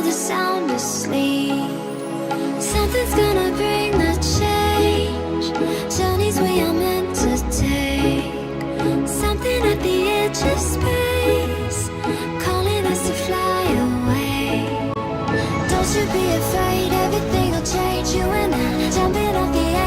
know the sound asleep. Something's gonna bring the change. Journeys we are meant to take. Something at the edge of space, calling us to fly away. Don't you be afraid, everything will change. You and I, jumping off the